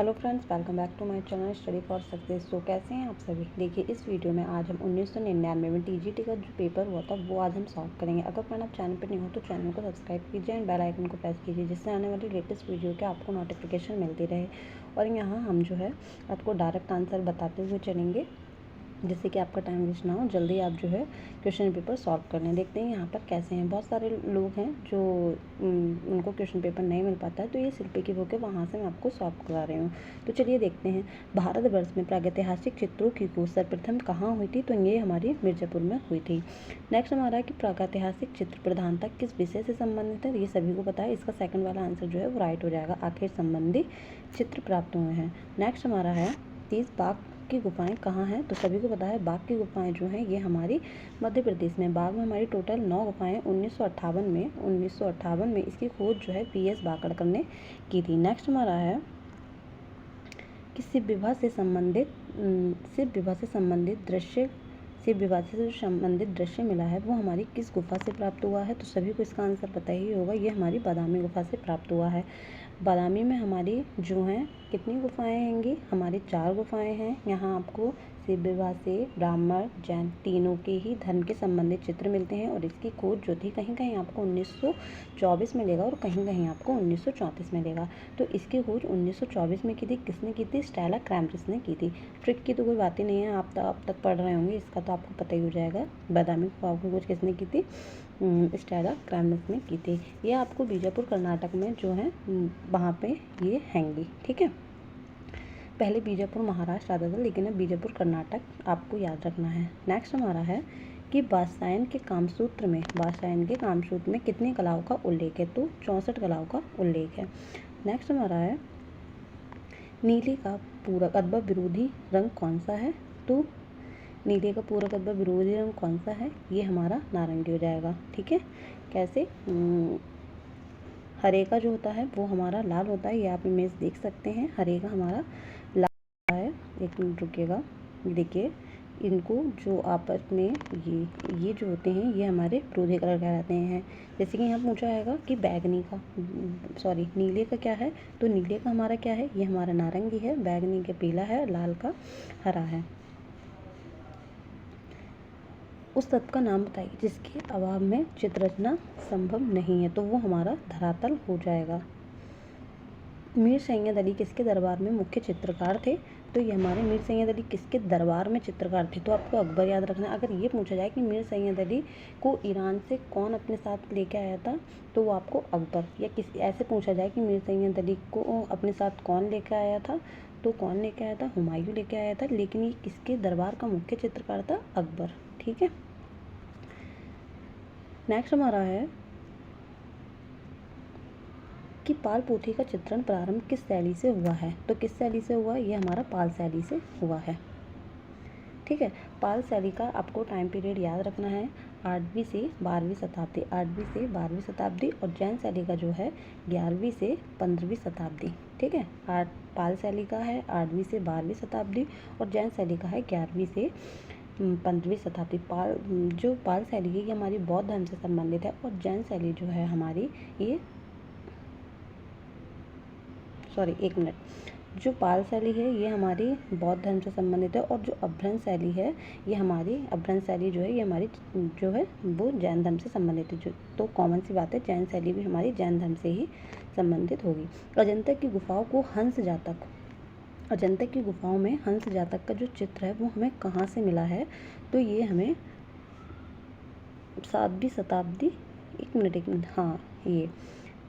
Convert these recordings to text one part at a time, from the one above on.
Hello friends, welcome back to my channel study for success. तो कैसे हैं आप सभी। देखिए, इस वीडियो में आज हम 1999 में टीजीटी का जो पेपर हुआ था वो आज हम सॉल्व करेंगे। अगर फ्रेंड आप चैनल पर नहीं हो तो चैनल को सब्सक्राइब कीजिए एंड बेल आइकन को प्रेस कीजिए, जिससे आने वाली लेटेस्ट वीडियो के आपको नोटिफिकेशन मिलती रहे। और यहाँ हम जो है आपको डायरेक्ट आंसर बताते हुए चलेंगे, जिससे कि आपका टाइम वेस्ट ना हो। जल्दी आप जो है क्वेश्चन पेपर सॉल्व कर लें। देखते हैं यहाँ पर कैसे हैं। बहुत सारे लोग हैं जो उनको क्वेश्चन पेपर नहीं मिल पाता है, तो ये शिल्पी की बुक है, वहाँ से मैं आपको सॉल्व करा रही हूँ। तो चलिए देखते हैं। भारतवर्ष में प्रागैतिहासिक चित्रों की खोज सर्वप्रथम कहाँ हुई थी, तो ये हमारी मिर्ज़ापुर में हुई थी। नेक्स्ट हमारा है कि प्रागैतिहासिक चित्र प्रधानता किस विषय से संबंधित है, ये सभी को पता है। इसका सेकंड वाला आंसर जो है वो राइट हो जाएगा। आखिर संबंधी चित्र प्राप्त हुए हैं। नेक्स्ट हमारा है 30 बाघ की गुफाएं कहाँ हैं, तो सभी को पता है बाघ की गुफाएं जो हैं ये हमारी मध्य प्रदेश में। बाघ में हमारी टोटल 9 गुफाएं 1958 में इसकी खोज जो है PS बाकड़कर ने की थी। नेक्स्ट हमारा है कि शिव विवाह से जो संबंधित दृश्य मिला है वो हमारी किस गुफा से प्राप्त हुआ है, तो सभी को इसका आंसर पता ही होगा। ये हमारी बादामी गुफा से प्राप्त हुआ है। बादामी में हमारी जो हैं कितनी गुफाएं हैंगी, हमारी 4 गुफाएं हैं। यहाँ आपको शिव विवाह से ब्राह्मण जैन तीनों के ही धर्म के संबंधित चित्र मिलते हैं। और इसकी खोज जो थी कहीं कहीं आपको 1924 में लेगा और कहीं कहीं आपको 1934 में लेगा। तो इसकी खोज 1924 में की थी। किसने की थी? स्टेला क्रैम्ब्रिज ने की थी। ट्रिक की तो कोई बात ही नहीं है, आप तक पढ़ रहे होंगे, इसका तो आपको पता ही हो जाएगा। बादामी गुफाओं की खोज किसने की थी? स्टेला क्रैम्ब्रिज ने की थी। ये आपको बीजापुर कर्नाटक में जो है वहाँ पे ये हैंगी। ठीक है, पहले बीजापुर महाराष्ट्र आता था, लेकिन अब बीजापुर कर्नाटक आपको याद रखना है। नेक्स्ट हमारा है कि वात्स्यायन के कामसूत्र में कितनी कलाओं का उल्लेख है, तो 64 कलाओं का उल्लेख है। नेक्स्ट हमारा है नीली का पूरक अथवा विरोधी रंग कौन सा है, तो नीले का पूरक अथवा विरोधी रंग कौन सा है, ये हमारा नारंगी हो जाएगा। ठीक है, कैसे? हरे का जो होता है वो हमारा लाल होता है, ये आप इमेज देख सकते हैं। हरे का हमारा लाल है। एक मिनट रुकिएगा, देखिए इनको जो आपस में ये जो होते हैं ये हमारे विरोधी कलर कहलाते हैं। जैसे कि यहाँ पूछा आएगा कि नीले का क्या है, तो नीले का हमारा क्या है, ये हमारा नारंगी है, बैगनी का पीला है, लाल का हरा है। उस तत्व का नाम बताइए जिसके अभाव में चित्र रचना संभव नहीं है, तो वो हमारा धरातल हो जाएगा। मीर सैयद अली किसके दरबार में मुख्य चित्रकार थे, तो ये हमारे मीर सैयद अली किसके दरबार में चित्रकार थे, तो आपको अकबर याद रखना है। अगर ये पूछा जाए कि मीर सैयद अली को ईरान से कौन अपने साथ लेके आया था, तो वो आपको अकबर, या किसी ऐसे पूछा जाए कि मीर सैयद अली को अपने साथ कौन लेके आया था, तो कौन लेके आया था? हुमायूं लेके आया था। लेकिन ये किसके दरबार का मुख्य चित्रकार था? अकबर। ठीक है, नेक्स्ट हमारा है कि पाल पोथी का चित्रण प्रारंभ किस शैली से हुआ है, तो किस शैली से हुआ? ये हमारा पाल शैली से हुआ है। ठीक है, पाल शैली का आपको टाइम पीरियड याद रखना है, 8वीं से 12वीं शताब्दी, और जैन शैली का जो है 11वीं से 15वीं शताब्दी। ठीक है, पाल शैली का है 8वीं से 12वीं शताब्दी और जैन शैली का है 11वीं से 15वीं शताब्दी। पाल शैली है ये हमारी बौद्ध धर्म से संबंधित है, और जैन शैली जो है हमारी ये जो पाल शैली है ये हमारी बौद्ध धर्म से संबंधित है, और जो अभ्रंश शैली है ये हमारी जो है वो जैन धर्म से संबंधित है। तो कॉमन सी बात है, जैन शैली भी हमारी जैन धर्म से ही संबंधित होगी। अजंता की गुफाओं में हंस जातक का जो चित्र है वो हमें कहाँ से मिला है, तो ये हमें 7वीं शताब्दी, एक मिनट हाँ, ये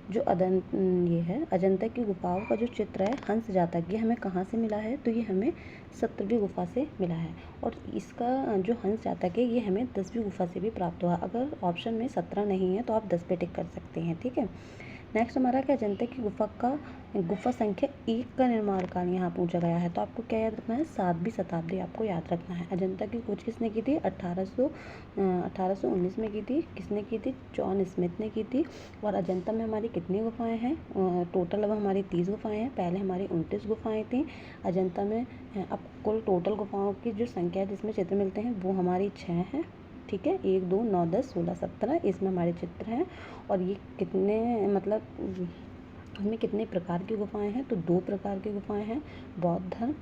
जो अजंता की गुफाओं का जो चित्र है हंस जातक, ये हमें कहाँ से मिला है, तो ये हमें 17वीं गुफा से मिला है। और इसका जो हंस जातक है ये हमें 10वीं गुफा से भी प्राप्त हुआ। अगर ऑप्शन में 17 नहीं है तो आप 10 पे टिक कर सकते हैं। ठीक है, नेक्स्ट हमारा क्या, अजंता की गुफा संख्या 1 का निर्माण काल यहाँ पूछा गया है, तो आपको क्या याद रखना है? 7वीं शताब्दी आपको याद रखना है। अजंता की खोज किसने की थी? 1819 में की थी। किसने की थी? जॉन स्मिथ ने की थी। और अजंता में हमारी कितनी गुफाएं हैं? टोटल अब हमारी 30 गुफाएं हैं, पहले हमारी 29 गुफाएं थी अजंता में। अब कुल टोटल गुफाओं की जो संख्या है जिसमें चित्र मिलते हैं वो हमारी 6 हैं। ठीक है, 1 2 9 10 16 17 इसमें हमारे चित्र हैं। और ये कितने उसमें कितने प्रकार की गुफाएं हैं, तो 2 प्रकार की गुफाएं हैं। बौद्ध धर्म,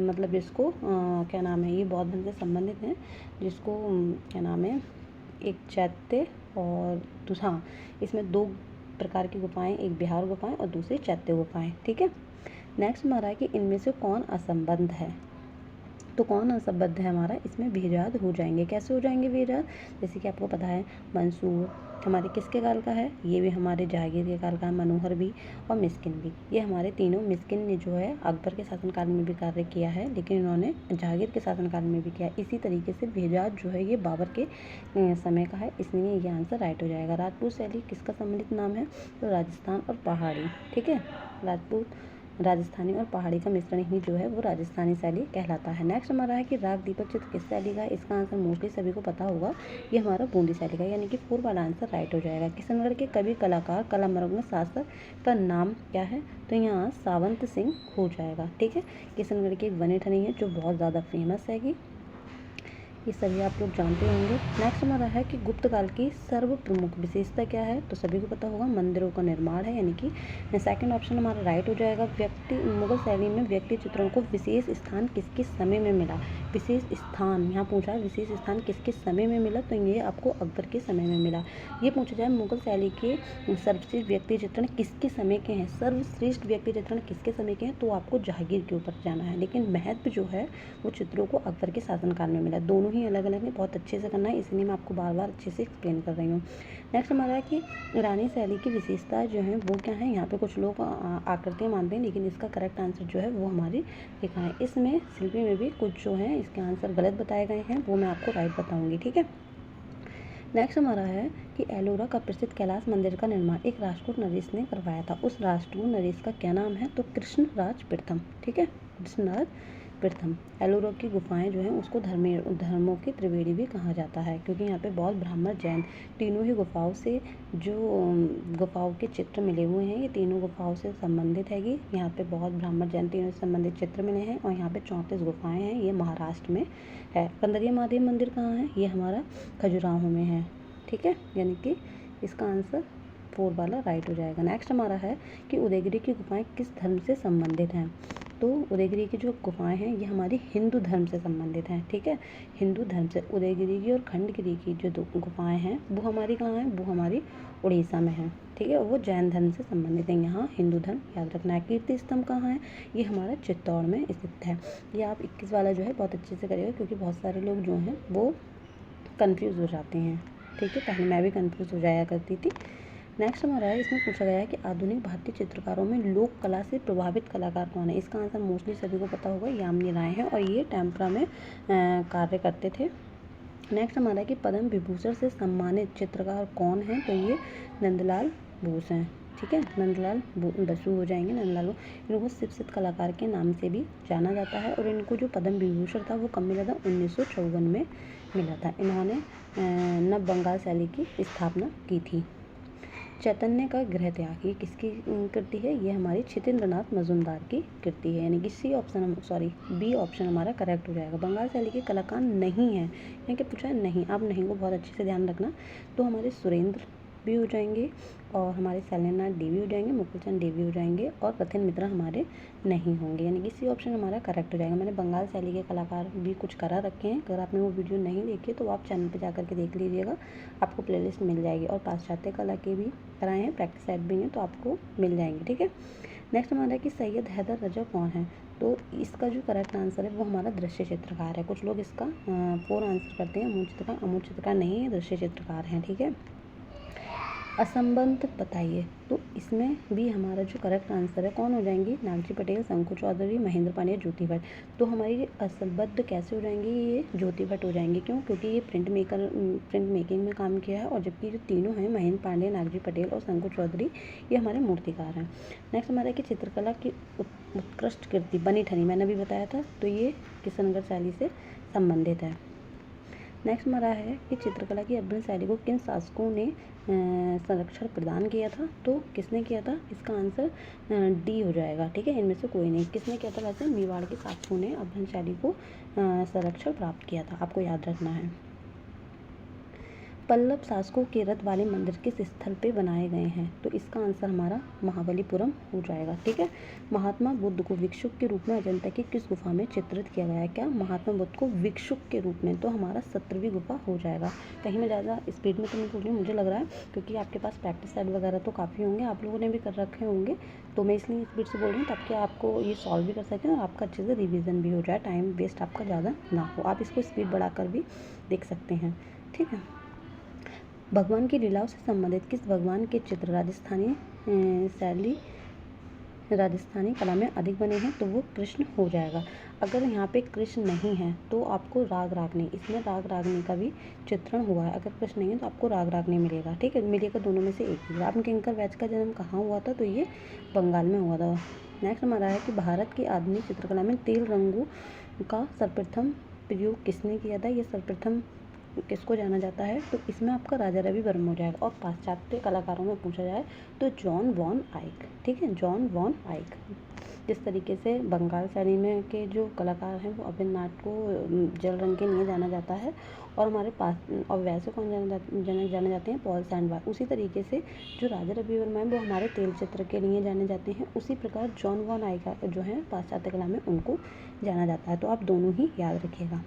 मतलब जिसको क्या नाम है, ये बौद्ध धर्म से संबंधित हैं, जिसको क्या नाम है, एक चैत्य और हाँ, इसमें 2 प्रकार की गुफाएं, एक बिहार गुफाएं और दूसरी चैत्य गुफाएं। ठीक है। नेक्स्ट हमारा है कि इनमें से कौन असंबद्ध है। तो कौन असंबद्ध है हमारा, इसमें बेजाद हो जाएंगे। कैसे हो जाएंगे बेजाद, जैसे कि आपको पता है मंसूर हमारे किसके काल का है, ये भी हमारे जहांगीर के काल का है, मनोहर भी और मिस्किन भी, ये हमारे तीनों, मिस्किन ने जो है अकबर के शासनकाल में भी कार्य किया है, लेकिन इन्होंने जहांगीर के शासनकाल में भी किया। इसी तरीके से बेजाद जो है ये बाबर के समय का है, इसलिए ये आंसर राइट हो जाएगा। राजपूत शैली किसका सम्मिलित नाम है, तो राजस्थान और पहाड़ी। ठीक है, राजपूत, राजस्थानी और पहाड़ी का मिश्रण ही जो है वो राजस्थानी शैली कहलाता है। नेक्स्ट हमारा है कि राग दीपक चित्र किस शैली का है, इसका आंसर मोस्टली सभी को पता होगा, ये हमारा बूंदी शैली का, यानी कि 4 वाला आंसर राइट हो जाएगा। किशनगढ़ के कवि कलाकार कलामृग शासक का नाम क्या है, तो यहाँ सावंत सिंह हो जाएगा। ठीक है, किशनगढ़ की एक बनी ठनी है जो बहुत ज़्यादा फेमस हैगी, ये सभी आप लोग जानते होंगे। नेक्स्ट हमारा है कि गुप्त काल की सर्व प्रमुख विशेषता क्या है, तो सभी को पता होगा मंदिरों का निर्माण है, यानी कि सेकंड ऑप्शन हमारा राइट हो जाएगा। व्यक्ति, मुगल शैली में व्यक्ति चित्रों को विशेष स्थान किस किस समय में मिला, विशेष स्थान यहाँ पूछा है, विशेष स्थान किस किस समय में मिला, तो ये आपको अकबर के समय में मिला। ये पूछा जाए मुगल शैली के सर्वश्रेष्ठ व्यक्ति चित्रण किसके समय के हैं, सर्वश्रेष्ठ व्यक्ति चित्रण किसके समय के हैं, तो आपको जहांगीर के ऊपर जाना है, लेकिन महत्व जो है वो चित्रों को अकबर के शासनकाल में मिला। दोनों ही अलग अलग है, बहुत अच्छे से करना है, इसलिए मैं आपको बार बार अच्छे से एक्सप्लेन कर रही हूँ। नेक्स्ट हमारा है कि ईरानी शैली की विशेषता जो है वो क्या है, यहाँ पे कुछ लोग आकृतियाँ मानते हैं, लेकिन इसका करेक्ट आंसर जो है वो हमारी लिखा है। इसमें शिल्पी में भी कुछ जो है इसके आंसर गलत बताए गए हैं, वो मैं आपको राइट बताऊँगी। ठीक है। नेक्स्ट हमारा है कि एलोरा का प्रसिद्ध कैलाश मंदिर का निर्माण एक राजपूत नरेश ने करवाया था, उस राजपूत नरेश का क्या नाम है, तो कृष्णराज प्रथम। ठीक है, कृष्णराज प्रथम। एलोरा की गुफाएं जो हैं उसको धर्मों की त्रिवेणी भी कहा जाता है, क्योंकि यहाँ पे बौद्ध, ब्राह्मण, जैन तीनों ही गुफाओं से जो गुफाओं के चित्र मिले हुए हैं, ये तीनों गुफाओं से संबंधित हैगी। यहाँ पे बौद्ध, ब्राह्मण, जैन तीनों से संबंधित चित्र मिले हैं, और यहाँ पे 34 गुफाएं हैं, ये महाराष्ट्र में है। कंदरिया महादेव मंदिर कहाँ है, ये हमारा खजुराहो में है। ठीक है, यानी कि इसका आंसर 4 वाला राइट हो जाएगा। नेक्स्ट हमारा है कि उदयगिरी की गुफाएं किस धर्म से संबंधित हैं, तो उदयगिरी की जो गुफाएं हैं ये हमारी हिंदू धर्म से संबंधित हैं। ठीक है, हिंदू धर्म से उदयगिरी की और खंडगिरी की जो 2 गुफाएं हैं वो हमारी कहाँ हैं, वो हमारी उड़ीसा में है। ठीक है, और वो जैन धर्म से संबंधित है, यहाँ हिंदू धर्म याद रखना है। कीर्ति स्तंभ कहाँ है, ये हमारा चित्तौड़ में स्थित है। ये आप 21 वाला जो है बहुत अच्छे से करिएगा, क्योंकि बहुत सारे लोग जो हैं वो कन्फ्यूज़ हो जाते हैं। ठीक है, पहले मैं भी कन्फ्यूज़ हो जाया करती थी। नेक्स्ट हमारा है, इसमें पूछा गया है कि आधुनिक भारतीय चित्रकारों में लोक कला से प्रभावित कलाकार कौन है, इसका आंसर मोस्टली सभी को पता होगा, यामिनी राय हैं, और ये टेम्परा में कार्य करते थे। नेक्स्ट हमारा है कि पद्म विभूषण से सम्मानित चित्रकार कौन है, तो ये नंदलाल बोस हैं। ठीक है, नंदलाल बसु हो जाएंगे, नंदलाल। इनको शिक्षित कलाकार के नाम से भी जाना जाता है, और इनको जो पद्म विभूषण था वो कब मिला था, 1954 में मिला था। इन्होंने नव बंगाल शैली की स्थापना की थी। चैतन्य का गृह त्याग ये किसकी कृति है, ये हमारी क्षितेंद्रनाथ मजुमदार की कृति है, यानी कि बी ऑप्शन हमारा करेक्ट हो जाएगा। बंगाल शैली के कलाकार नहीं है, यानी कि पूछा है नहीं, आप नहीं को बहुत अच्छे से ध्यान रखना। तो हमारे सुरेंद्र भी हो जाएंगे, और हमारे शैलेंद्रनाथ देवी हो जाएंगे, मुकुलचंद देवी हो जाएंगे, और रतन मित्रा हमारे नहीं होंगे, यानी कि सी ऑप्शन हमारा करेक्ट हो जाएगा। मैंने बंगाल शैली के कलाकार भी कुछ करा रखे हैं, अगर आपने वो वीडियो नहीं देखी तो आप चैनल पर जा करके देख लीजिएगा, आपको प्लेलिस्ट मिल जाएगी। और पाश्चात्य कला के भी कराए हैं, प्रैक्टिस सेट भी हैं, तो आपको मिल जाएंगे। ठीक है, नेक्स्ट हमारा है कि सैयद हैदर रजा कौन है, तो इसका जो करेक्ट आंसर है वो हमारा दृश्य चित्रकार है। कुछ लोग इसका 4 आंसर करते हैं, अमूर्त चित्रकार, अमूर्त चित्रकार नहीं है, दृश्य चित्रकार हैं। ठीक है, असंबद्ध बताइए, तो इसमें भी हमारा जो करेक्ट आंसर है कौन हो जाएंगी, नागजी पटेल, शंकु चौधरी, महेंद्र पांड्या, ज्योति भट्ट। तो हमारी असंबद्ध कैसे हो जाएंगी, ये ज्योति भट्ट हो जाएंगी, क्यों, क्योंकि ये प्रिंट मेकिंग में काम किया है, और जबकि जो तीनों हैं, महेंद्र पांड्या, नागजी पटेल और शंकु चौधरी, ये हमारे मूर्तिकार हैं। नेक्स्ट हमारा है कि चित्रकला की उत्कृष्ट कृति बनी ठनी, मैंने अभी बताया था, तो ये किशनगढ़ शैली से संबंधित है। नेक्स्ट हमारा है कि चित्रकला की अभ्यंतर शैली को किन शासकों ने संरक्षण प्रदान किया था, तो किसने किया था, इसका आंसर डी हो जाएगा। ठीक है, इनमें से कोई नहीं, किसने किया था, वैसे मेवाड़ के शासकों ने अभ्यंतर शैली को संरक्षण प्राप्त किया था, आपको याद रखना है। पल्लव शासकों के रथ वाले मंदिर किस स्थल पे बनाए गए हैं? तो इसका आंसर हमारा महाबलीपुरम हो जाएगा। ठीक है। महात्मा बुद्ध को भिक्षुक के रूप में अजंता की किस गुफा में चित्रित किया गया है? क्या महात्मा बुद्ध को भिक्षुक के रूप में? तो हमारा 17वीं गुफा हो जाएगा। कहीं मैं ज़्यादा स्पीड में तो नहीं बोल रही हूँ, मुझे लग रहा है, क्योंकि आपके पास प्रैक्टिस सेट वगैरह तो काफ़ी होंगे, आप लोगों ने भी कर रखे होंगे, तो मैं इसलिए स्पीड से बोल रही हूँ ताकि आपको ये सॉल्व भी कर सकें और आपका अच्छे से रिविज़न भी हो जाए, टाइम वेस्ट आपका ज़्यादा ना हो। आप इसको स्पीड बढ़ाकर भी देख सकते हैं। ठीक है। भगवान की लीलाओं से संबंधित किस भगवान के चित्र राजस्थानी कला में अधिक बने हैं? तो वो कृष्ण हो जाएगा। अगर यहाँ पे कृष्ण नहीं है तो आपको राग रागनी, इसमें राग रागनी का भी चित्रण हुआ है। अगर कृष्ण नहीं है तो आपको राग रागनी मिलेगा। ठीक है, मिलेगा दोनों में से एक ही। रामकिंकर वैच का जन्म कहाँ हुआ था? तो ये बंगाल में हुआ था। नेक्स्ट हमारा है कि भारत की आधुनिक चित्रकला में तेल रंगों का सर्वप्रथम प्रयोग किसने किया था? ये सर्वप्रथम किसको जाना जाता है? तो इसमें आपका राजा रवि वर्मा हो जाएगा। और पाश्चात्य कलाकारों में पूछा जाए तो जॉन वॉन आइक। ठीक है, जॉन वॉन आइक। जिस तरीके से बंगाल शैली में के जो कलाकार हैं वो अभिननाट को जल रंग के लिए जाना जाता है, और हमारे पास और वैसे कौन जाने जाते हैं? Paul Sandberg. उसी तरीके से जो राजा रवि वर्मा है वो हमारे तेल चित्र के लिए जाने जाते हैं। उसी प्रकार जॉन वॉन आइक जो है पाश्चात्य कला में उनको जाना जाता है। तो आप दोनों ही याद रखिएगा।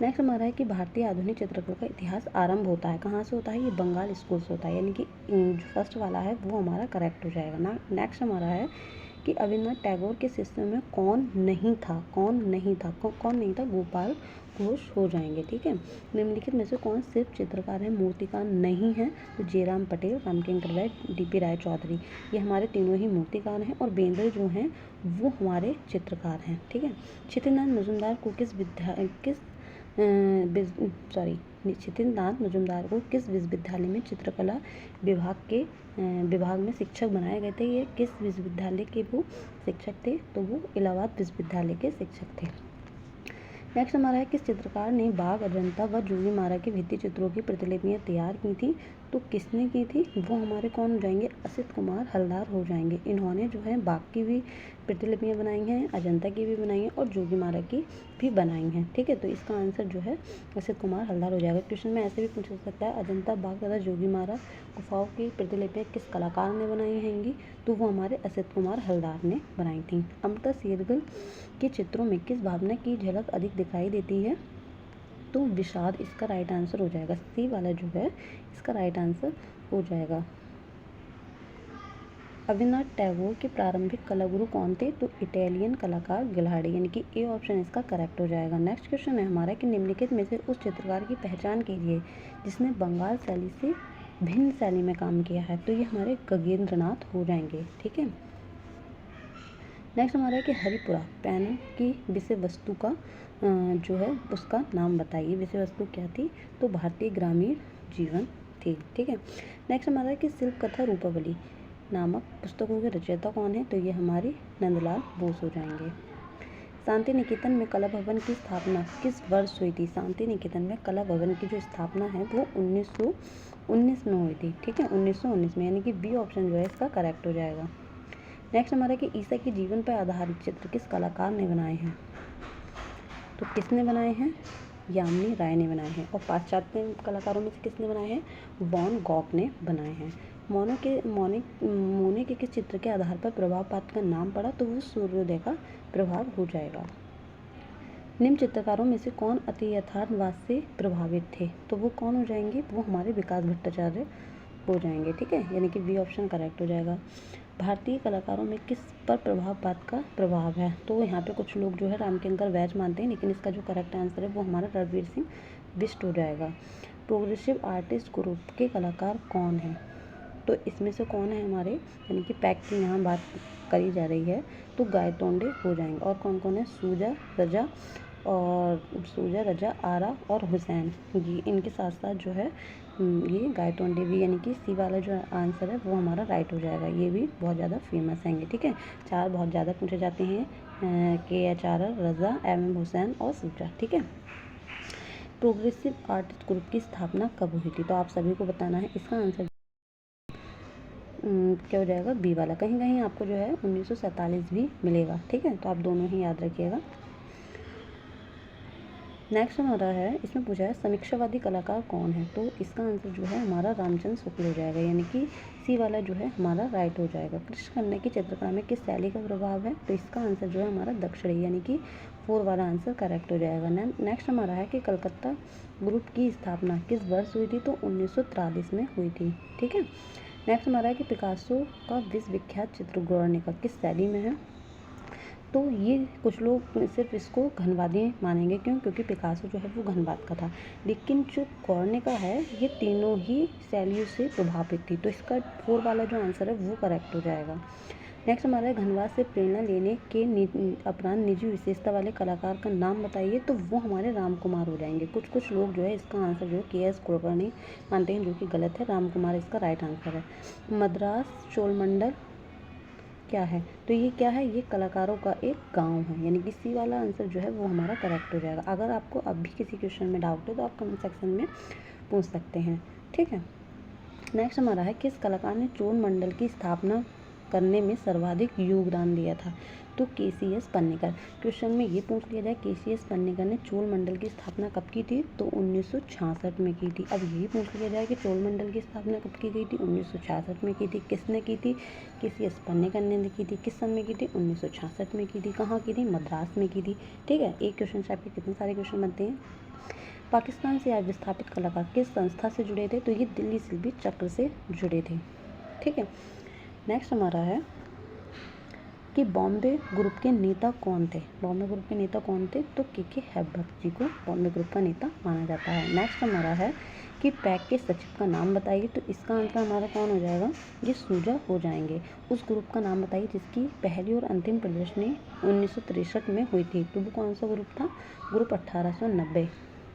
नेक्स्ट हमारा है कि भारतीय आधुनिक चित्रकला का इतिहास आरंभ होता है, कहाँ से होता है? ये बंगाल स्कूल से होता है, यानी कि जो फर्स्ट वाला है वो हमारा करेक्ट हो जाएगा ना। नेक्स्ट हमारा है कि अविनाश टैगोर के शिष्यों में कौन नहीं था? कौन नहीं था? कौन नहीं था? गोपाल घोष हो जाएंगे। ठीक है। निम्नलिखित में से कौन सिर्फ चित्रकार है, मूर्तिकार नहीं है? तो जयराम पटेल, रामकिंकर वैच, डीपी राय चौधरी, ये हमारे तीनों ही मूर्तिकार हैं, और बेंद्रे जो हैं वो हमारे चित्रकार हैं। ठीक है। क्षितिनाथ मजुमदार को क्षितिनाथ मजुमदार को किस विश्वविद्यालय में चित्रकला विभाग में शिक्षक बनाए गए थे? ये किस विश्वविद्यालय के वो शिक्षक थे? तो वो इलाहाबाद विश्वविद्यालय के शिक्षक थे। नेक्स्ट हमारा है किस चित्रकार ने बाघ, अजंता व जोगीमारा के भित्ति चित्रों की प्रतिलिपियाँ तैयार की थी? तो किसने की थी? वो हमारे कौन हो जाएंगे? असित कुमार हलदार हो जाएंगे। इन्होंने जो है बाघ की भी प्रतिलिपियाँ बनाई हैं, अजंता की भी बनाई हैं, और जोगीमारा की भी बनाई हैं। ठीक है, तो इसका आंसर जो है असित कुमार हलदार हो जाएगा। क्वेश्चन में ऐसे भी पूछा सकता है, अजंता, बाघ तथा जोगीमारा गुफाओं की प्रतिलिपियाँ किस कलाकार ने बनाई हैंगी? तो वो हमारे असित कुमार हलदार ने बनाई थी। अमृता शेरगिल के चित्रों में किस भावना की झलक अधिक दिखाई देती है? तो विषाद इसका राइट आंसर हो जाएगा। सी वाला जो है इसका राइट आंसर हो जाएगा। अविनाश टैगोर के प्रारंभिक कलागुरु कौन थे? तो इटालियन कलाकार गिलार्डी, यानी कि ए ऑप्शन इसका करेक्ट हो जाएगा। नेक्स्ट क्वेश्चन है हमारा कि निम्नलिखित में से उस चित्रकार की पहचान कीजिए जिसने बंगाल शैली से भिन्न शैली में काम किया है। तो ये हमारे गगनेंद्रनाथ हो जाएंगे। ठीक है। नेक्स्ट हमारा है कि हरिपुरा पैनल की विषय वस्तु का जो है उसका नाम बताइए। विषय वस्तु क्या थी? तो भारतीय ग्रामीण जीवन थी। ठीक है। नेक्स्ट हमारा है कि शिल्प कथा रूपावली नामक पुस्तकों के रचयिता कौन है? तो ये हमारी नंदलाल बोस हो जाएंगे। शांति निकेतन में कला भवन की स्थापना किस वर्ष हुई थी? शांति निकेतन में कला भवन की जो स्थापना है वो 1919 में हुई थी। ठीक है, 1919 में, यानी कि बी ऑप्शन जो है इसका करेक्ट हो जाएगा। नेक्स्ट हमारा कि ईसा के जीवन पर आधारित चित्र किस कलाकार ने बनाए हैं? तो किसने बनाए हैं? यामिनी राय ने बनाए हैं। और पाश्चात्य कलाकारों में से किसने बनाए हैं? वॉन गॉग ने बनाए हैं। मोने के किस चित्र के आधार पर प्रभावपात का नाम पड़ा? तो वो सूर्योदय का प्रभाव हो जाएगा। निम्न चित्रकारों में से कौन अति यथार्थवाद से प्रभावित थे? तो वो कौन हो जाएंगे? वो हमारे विकास भट्टाचार्य हो जाएंगे। ठीक है, यानी कि बी ऑप्शन करेक्ट हो जाएगा। भारतीय कलाकारों में किस पर प्रभावपात का प्रभाव है? तो यहाँ पे कुछ लोग जो है रामकिंकर वैच मानते हैं, लेकिन इसका जो करेक्ट आंसर है वो हमारा रणवीर सिंह बिष्ट हो जाएगा। प्रोग्रेसिव आर्टिस्ट ग्रुप के कलाकार कौन हैं? तो इसमें से कौन है हमारे, यानी कि पैक की यहाँ बात करी जा रही है, तो गायतोंडे हो जाएंगे। और कौन कौन है? सूजा रजा, आरा और हुसैन, ये इनके साथ साथ जो है ये गायतोंडे भी, यानी कि सी वाला जो आंसर है वो हमारा राइट हो जाएगा। ये भी बहुत ज़्यादा फेमस हैंगे। ठीक है, चार बहुत ज़्यादा पूछे जाते हैं, KH R, Raza, MM Hussain और सूजा। ठीक है। प्रोग्रेसिव आर्टिस्ट ग्रुप की स्थापना कब हुई थी? तो आप सभी को बताना है। इसका आंसर क्या हो जाएगा? बी वाला। कहीं कहीं आपको जो है 1947 भी मिलेगा। ठीक है, तो आप दोनों ही याद रखिएगा। नेक्स्ट हमारा है, इसमें पूछा है समीक्षावादी कलाकार कौन है, तो इसका आंसर जो है हमारा रामचंद्र शुक्ल हो जाएगा, यानी कि सी वाला जो है हमारा राइट हो जाएगा। कृष्ण कन्या की चित्रकला में किस शैली का प्रभाव है, तो इसका आंसर जो है हमारा दक्षिणी, यानी कि 4 वाला आंसर करेक्ट हो जाएगा। नेक्स्ट हमारा है कि कलकत्ता ग्रुप की स्थापना किस वर्ष हुई थी, तो 1943 में हुई थी। ठीक है। नेक्स्ट हमारा है कि पिकासो का विश्वविख्यात चित्र गुर्निका किस शैली में है, तो ये कुछ लोग सिर्फ इसको घनवादी मानेंगे, क्यों, क्योंकि पिकासो जो है वो घनवाद का था, लेकिन जो गुर्निका है ये तीनों ही शैलियों से प्रभावित थी, तो इसका 4 वाला जो आंसर है वो करेक्ट हो जाएगा। नेक्स्ट हमारा है घनवाद से प्रेरणा लेने के उपरांत निजी विशेषता वाले कलाकार का नाम बताइए, तो वो हमारे राम कुमार हो जाएंगे। कुछ लोग जो है इसका आंसर जो है KS कुलकर्णी मानते हैं, जो कि गलत है, राम कुमार इसका राइट आंसर है। मद्रास चोलमंडल क्या है, तो ये क्या है, ये कलाकारों का एक गांव है, यानी कि सी वाला आंसर जो है वो हमारा करेक्ट हो जाएगा। अगर आपको अब भी किसी क्वेश्चन में डाउट है तो आप कमेंट सेक्शन में पूछ सकते हैं। ठीक है। नेक्स्ट हमारा है किस कलाकार ने चोल मंडल की स्थापना करने में सर्वाधिक योगदान दिया था, तो KCS पन्नेकर। क्वेश्चन में ये पूछ लिया जाए KCS पन्नेकर ने चोल मंडल की स्थापना कब की थी, तो 1966 में की थी। अब यही पूछ लिया जाए कि चोल मंडल की स्थापना कब की गई थी, 1966 में की थी। किसने की थी, KCS पन्नेकर ने की थी। किस सन में की थी, 1966 में की थी। कहाँ की थी, मद्रास में की थी। ठीक है। एक क्वेश्चन से आपके कितने सारे क्वेश्चन बनते हैं। पाकिस्तान से आज विस्थापित कलाकार किस संस्था से जुड़े थे, तो ये दिल्ली शिल्पी चक्र से जुड़े थे। ठीक है। नेक्स्ट हमारा है कि बॉम्बे ग्रुप के नेता कौन थे। बॉम्बे ग्रुप के नेता कौन थे, तो KK हैबर जी को बॉम्बे ग्रुप का नेता माना जाता है। नेक्स्ट हमारा है कि पैक के सचिव का नाम बताइए, तो इसका आंसर हमारा कौन हो जाएगा, ये सूजा हो जाएंगे। उस ग्रुप का नाम बताइए जिसकी पहली और अंतिम प्रदर्शनी 1963 में हुई थी, तो वो कौन सा ग्रुप था, ग्रुप 1890।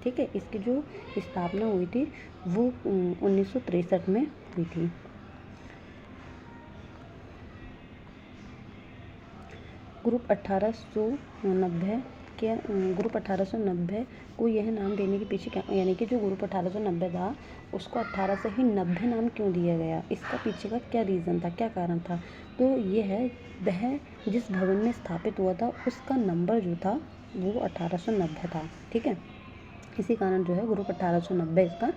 ठीक है। इसकी जो स्थापना हुई थी वो 1963 में हुई थी। ग्रुप 1890 के ग्रुप 1890 को यह नाम देने के पीछे क्या, यानी कि जो ग्रुप 1890 था उसको 18 से ही 90 नाम क्यों दिया गया, इसका पीछे का क्या रीज़न था, क्या कारण था, तो ये है वह जिस भवन में स्थापित हुआ था उसका नंबर जो था वो 1890 था। ठीक है। इसी कारण जो है ग्रुप 1890 इसका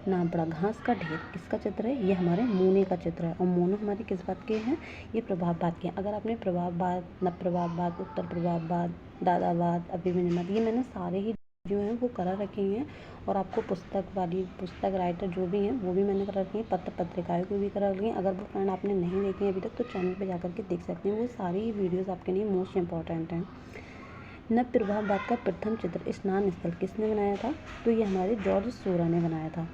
नाम पड़ा। घास का ढेर किसका चित्र है, ये हमारे मोने का चित्र है, और मोनो हमारी किस बात के हैं, ये प्रभाववाद के हैं। अगर आपने प्रभाववाद, नव प्रभाववाद, उत्तर प्रभाववाद, दादावाद, अभिमन्युवाद, ये मैंने सारे ही जो हैं वो करा रखे हैं, और आपको पुस्तक राइटर जो भी हैं वो भी मैंने करा रखी हैं, पत्र पत्रिकाएँ को भी करा रखी हैं। अगर वो फ्रेंड आपने नहीं देखी है अभी तक तो चैनल पर जाकर के देख सकते हैं, वो सारी वीडियोज़ आपके लिए मोस्ट इंपॉर्टेंट हैं। नव प्रभाववाद का प्रथम चित्र स्नान स्थल किसने बनाया था, तो ये हमारे जॉर्ज सोरा ने बनाया था।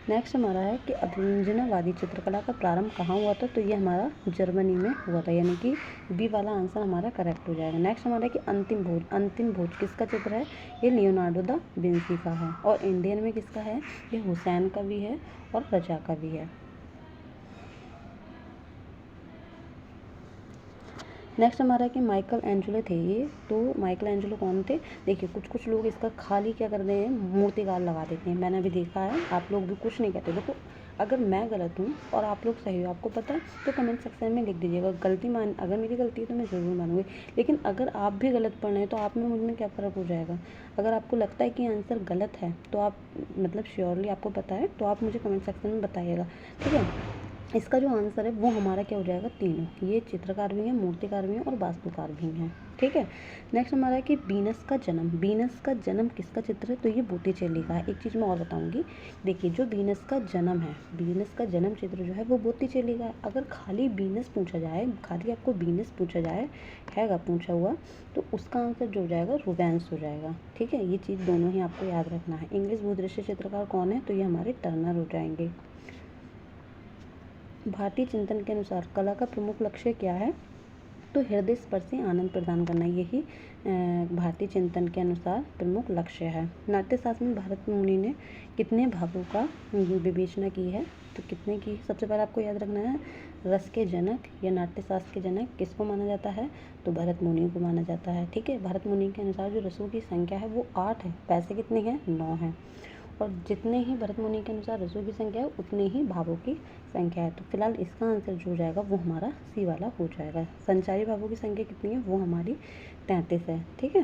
नेक्स्ट हमारा है कि अभिव्यंजनावादी चित्रकला का प्रारंभ कहाँ हुआ था, तो ये हमारा जर्मनी में हुआ था, यानी कि बी वाला आंसर हमारा करेक्ट हो जाएगा। नेक्स्ट हमारा है कि अंतिम भोज किसका चित्र है, ये लियोनार्डो दा विंसी का है, और इंडियन में किसका है, ये हुसैन का भी है और रजा का भी है। नेक्स्ट हमारा कि माइकल एंजेलो थे ये, तो माइकल एंजेलो कौन थे, देखिए कुछ लोग इसका खाली क्या करते हैं, मूर्तिकार लगा देते हैं, मैंने भी देखा है, आप लोग भी कुछ नहीं कहते। देखो अगर मैं गलत हूँ और आप लोग सही हो, आपको पता है, तो कमेंट सेक्शन में लिख दीजिएगा। अगर मेरी गलती है तो मैं ज़रूर मानूंगी, लेकिन अगर आप भी गलत पढ़ रहे हैं तो आप में मुझ में क्या फ़र्क हो जाएगा। अगर आपको लगता है कि आंसर गलत है तो आप मतलब श्योरली आपको पता है तो आप मुझे कमेंट सेक्शन में बताइएगा। ठीक है। इसका जो आंसर है वो हमारा क्या हो जाएगा, तीनों, ये चित्रकार भी हैं, मूर्तिकार भी हैं और वास्तुकार भी हैं। ठीक है। नेक्स्ट हमारा है कि वीनस का जन्म किसका चित्र है, तो ये बोत्तिचेली का है। एक चीज़ मैं और बताऊंगी, देखिए जो वीनस का जन्म चित्र जो है वो बोत्तिचेली का है। अगर खाली वीनस पूछा जाए, खाली आपको वीनस पूछा जाए हैगा पूछा हुआ, तो उसका आंसर जो हो जाएगा रूबेंस हो जाएगा। ठीक है। ये चीज़ दोनों ही आपको याद रखना है। इंग्लिश भूदृश्य चित्रकार कौन है, तो ये हमारे टर्नर हो जाएंगे। भारतीय चिंतन के अनुसार कला का प्रमुख लक्ष्य क्या है, तो हृदय स्पर्शी आनंद प्रदान करना, यही भारतीय चिंतन के अनुसार प्रमुख लक्ष्य है। नाट्यशास्त्र में भरत मुनि ने कितने भावों का विवेचना की है, तो कितने की, सबसे पहले आपको याद रखना है, रस के जनक या नाट्यशास्त्र के जनक किसको माना जाता है, तो भरत मुनि को माना जाता है। ठीक है। भरत मुनि के अनुसार जो रसों की संख्या है वो 8 है, पैसे कितने हैं, 9 हैं, और जितने ही भरत मुनि के अनुसार रसों की संख्या है उतने ही भावों की संख्या है। तो फिलहाल इसका आंसर जो हो जाएगा वो हमारा सी वाला हो जाएगा। संचारी भावों की संख्या कितनी है, वो हमारी 33 है। ठीक है।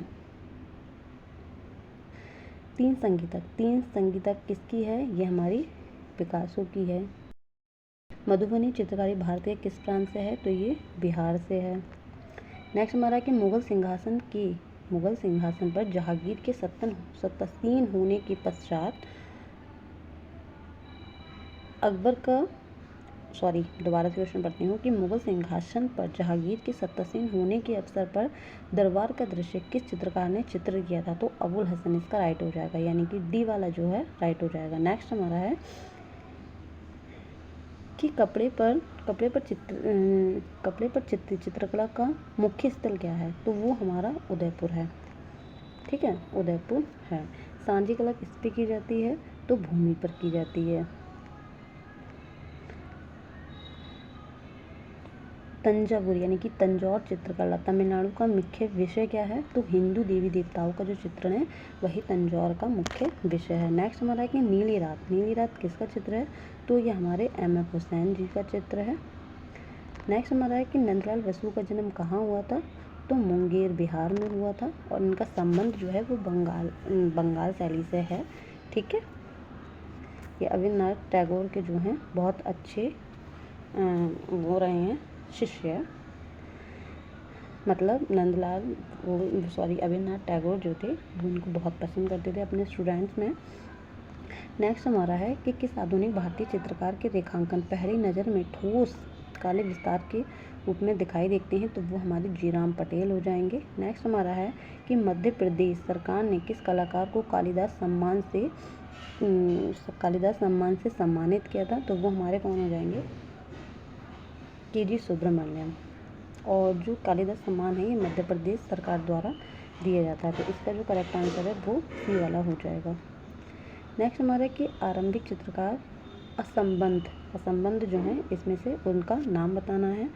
तीन संगीतक किसकी है? ये हमारी पिकासो की है। मधुबनी चित्रकारी भारतीय किस प्रांत से है? तो ये बिहार से है। नेक्स्ट हमारा कि मुगल सिंहासन पर जहांगीर के सत्तासीन होने के पश्चात दोबारा से क्वेश्चन पढ़ती हूँ कि मुगल सिंहासन पर जहांगीर के सत्तासीन होने के अवसर पर दरबार का दृश्य किस चित्रकार ने चित्र किया था? तो अबुल हसन इसका राइट हो जाएगा, यानी कि डी वाला जो है राइट हो जाएगा। नेक्स्ट हमारा है कि कपड़े पर चित्रकला का मुख्य स्थल क्या है? तो वो हमारा उदयपुर है। ठीक है, उदयपुर है। सांझी कला किस पे की जाती है? तो भूमि पर की जाती है। तंजावुर यानी कि तंजौर चित्रकला तमिलनाडु का मुख्य विषय क्या है? तो हिंदू देवी देवताओं का जो चित्रण है वही तंजौर का मुख्य विषय है। नेक्स्ट हमारा है कि नीली रात किसका चित्र है? तो ये हमारे एम.एफ. हुसैन जी का चित्र है। नेक्स्ट हमारा है कि नंदलाल बसु का जन्म कहाँ हुआ था? तो मुंगेर बिहार में हुआ था और इनका संबंध जो है वो बंगाल शैली से है। ठीक है, ये अविनाश टैगोर के जो हैं बहुत अच्छे वो रहे हैं शिष्य, मतलब अविनाश टैगोर जो थे वो उनको बहुत पसंद करते थे अपने स्टूडेंट्स में। नेक्स्ट हमारा है कि किस आधुनिक भारतीय चित्रकार के रेखांकन पहली नज़र में ठोस काले विस्तार के रूप में दिखाई देते हैं? तो वो हमारे जीराम पटेल हो जाएंगे। नेक्स्ट हमारा है कि मध्य प्रदेश सरकार ने किस कलाकार को कालिदास सम्मान से सम्मानित किया था? तो वो हमारे कौन हो जाएंगे? के.जी. सुब्रमण्यम। और जो कालिदास सम्मान है ये मध्य प्रदेश सरकार द्वारा दिया जाता है। तो इसका जो करेक्ट आंसर है वो सी वाला हो जाएगा। नेक्स्ट हमारा कि आरंभिक चित्रकार असंबंध जो है इसमें से उनका नाम बताना है।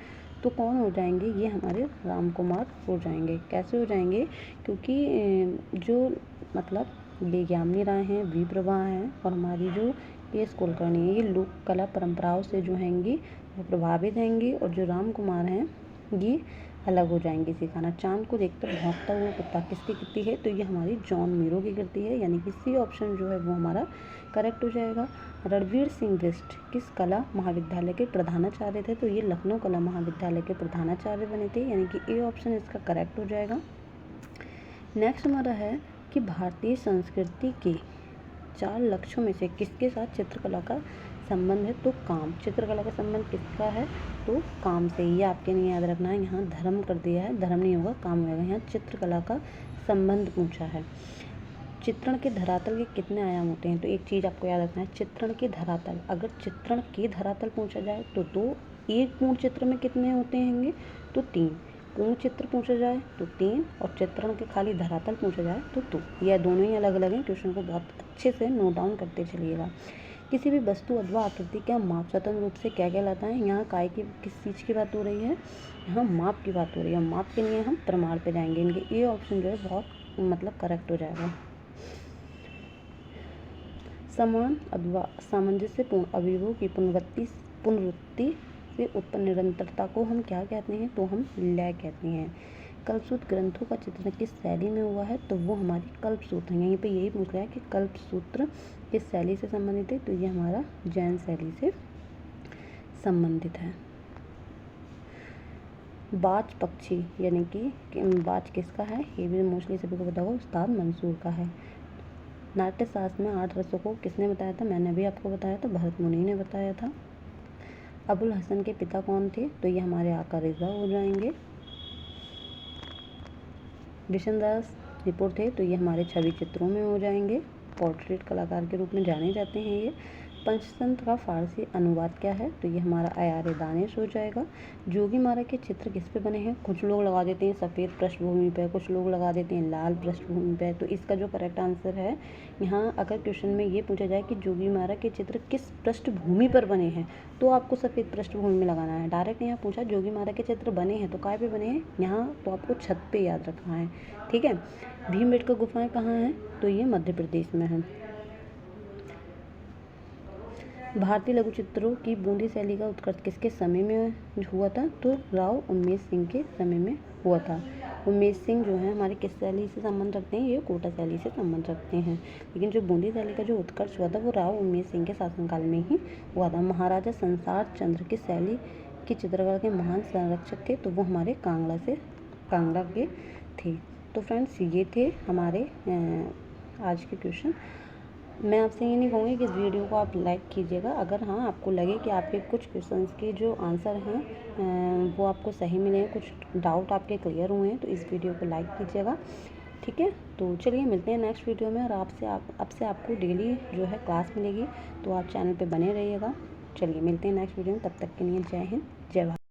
तो कौन हो जाएंगे? ये हमारे राम कुमार हो जाएंगे। कैसे हो जाएंगे? क्योंकि जो मतलब ये यामिनी राय हैं, वी प्रभा हैं और हमारी जो के.एस. कुलकर्णी है, ये लोक कला परंपराओं से जो हैंगी वो प्रभावित हैंगी और जो राम कुमार हैं ये अलग हो जाएंगे सिखाना। चांद को देखकर भौंकता हुआ कुत्ता किसकी कृति है? तो ये हमारी जॉन मीरो की कृति है, यानी कि सी ऑप्शन जो है वो हमारा करेक्ट हो जाएगा। रणवीर सिंह बिष्ट किस कला महाविद्यालय के प्रधानाचार्य थे? तो ये लखनऊ कला महाविद्यालय के प्रधानाचार्य बने थे, यानी कि ए ऑप्शन इसका करेक्ट हो जाएगा। नेक्स्ट हमारा है कि भारतीय संस्कृति के 4 लक्ष्यों में से किसके साथ चित्रकला का संबंध है? तो काम। चित्रकला का संबंध किसका है? तो काम से। ये आपके नहीं याद रखना है, यहाँ धर्म कर दिया है, धर्म नहीं होगा काम होगा। यहाँ चित्रकला का संबंध पूछा है। चित्रण के धरातल के कितने आयाम होते हैं? तो एक चीज़ आपको याद रखना है, चित्रण के धरातल, अगर चित्रण के धरातल पूछा जाए तो 2, एक पूर्ण चित्र में कितने होते हैंगे? तो 3। पूर्ण चित्र पूछा जाए तो 3 और चित्रण के खाली धरातल पूछा जाए तो 2। यह दोनों ही अलग अलग हैं। क्वेश्चन को बहुत अच्छे से नोट डाउन करते चलिएगा। किसी भी वस्तु अथवा आकृति का माप स्वतंत्र रूप से क्या कहलाता है? यहाँ काय की किस चीज़ की बात हो रही है? यहाँ माप की बात हो रही है। माप के लिए हम प्रमाण पे जाएंगे। इनके ए ऑप्शन जो है बहुत मतलब करेक्ट हो जाएगा। समान अथवा सामंजस्यपूर्ण अवयवों की पुनरुक्ति से उत्पन्न निरंतरता को हम क्या कहते हैं? तो हम लय कहते हैं। कल्पसूत्र ग्रंथों का चित्रण किस शैली में हुआ है? तो वो हमारी कल्पसूत्र है। यहीं पे यही पूछ रहा है कि कल्पसूत्र किस शैली से संबंधित है? तो ये हमारा जैन शैली से संबंधित है। बाज पक्षी यानी कि बाज किसका है? ये भी मोस्टली सभी को पता होगा, उस्ताद मंसूर का है। नाट्य शास्त्र में 8 रसों को किसने बताया था? मैंने भी आपको बताया था, भरत मुनि ने बताया था। अबुल हसन के पिता कौन थे? तो ये हमारे आका रिज़ा हो जाएंगे। विशनदास रिपोर्ट थे तो ये हमारे छवि चित्रों में हो जाएंगे। पोर्ट्रेट कलाकार के रूप में जाने जाते हैं ये। पंचतंत्र का फारसी अनुवाद क्या है? तो ये हमारा अयार दानिश हो जाएगा। जोगी मारा के चित्र किस पे बने हैं? कुछ लोग लगा देते हैं सफ़ेद पृष्ठभूमि पे, कुछ लोग लगा देते हैं लाल पृष्ठभूमि पे। तो इसका जो करेक्ट आंसर है, यहाँ अगर क्वेश्चन में ये पूछा जाए कि जोगी मारा के चित्र किस पृष्ठभूमि पर बने हैं तो आपको सफ़ेद पृष्ठभूमि में लगाना है। डायरेक्ट यहाँ पूछा जोगी मारा के चित्र बने हैं तो काय पे बने हैं? यहाँ तो आपको छत पे याद रखना है। ठीक है। भीमबेटका गुफाएं कहाँ हैं? तो ये मध्य प्रदेश में है। भारतीय लघु चित्रों की बूंदी शैली का उत्कर्ष किसके समय में हुआ था? तो राव उमेश सिंह के समय में हुआ था। उमेश सिंह जो है हमारे किस शैली से संबंध रखते हैं, ये कोटा शैली से संबंध रखते हैं। लेकिन जो बूंदी शैली का जो उत्कर्ष हुआ था वो राव उमेश सिंह के शासनकाल में ही हुआ था। महाराजा संसार चंद्र की शैली की चित्रकला के महान संरक्षक थे, तो वो हमारे कांगड़ा के थे। तो फ्रेंड्स ये थे हमारे आज के क्वेश्चन। मैं आपसे ये नहीं कहूँगी कि इस वीडियो को आप लाइक कीजिएगा, अगर हाँ आपको लगे कि आपके कुछ क्वेश्चंस के जो आंसर हैं वो आपको सही मिले हैं, कुछ डाउट आपके क्लियर हुए हैं, तो इस वीडियो को लाइक कीजिएगा, ठीक है। तो चलिए मिलते हैं नेक्स्ट वीडियो में, और आपसे आपको डेली जो है क्लास मिलेगी, तो आप चैनल पे बने रहिएगा। चलिए मिलते हैं नेक्स्ट वीडियो में, तब तक के लिए जय हिंद जय भारत।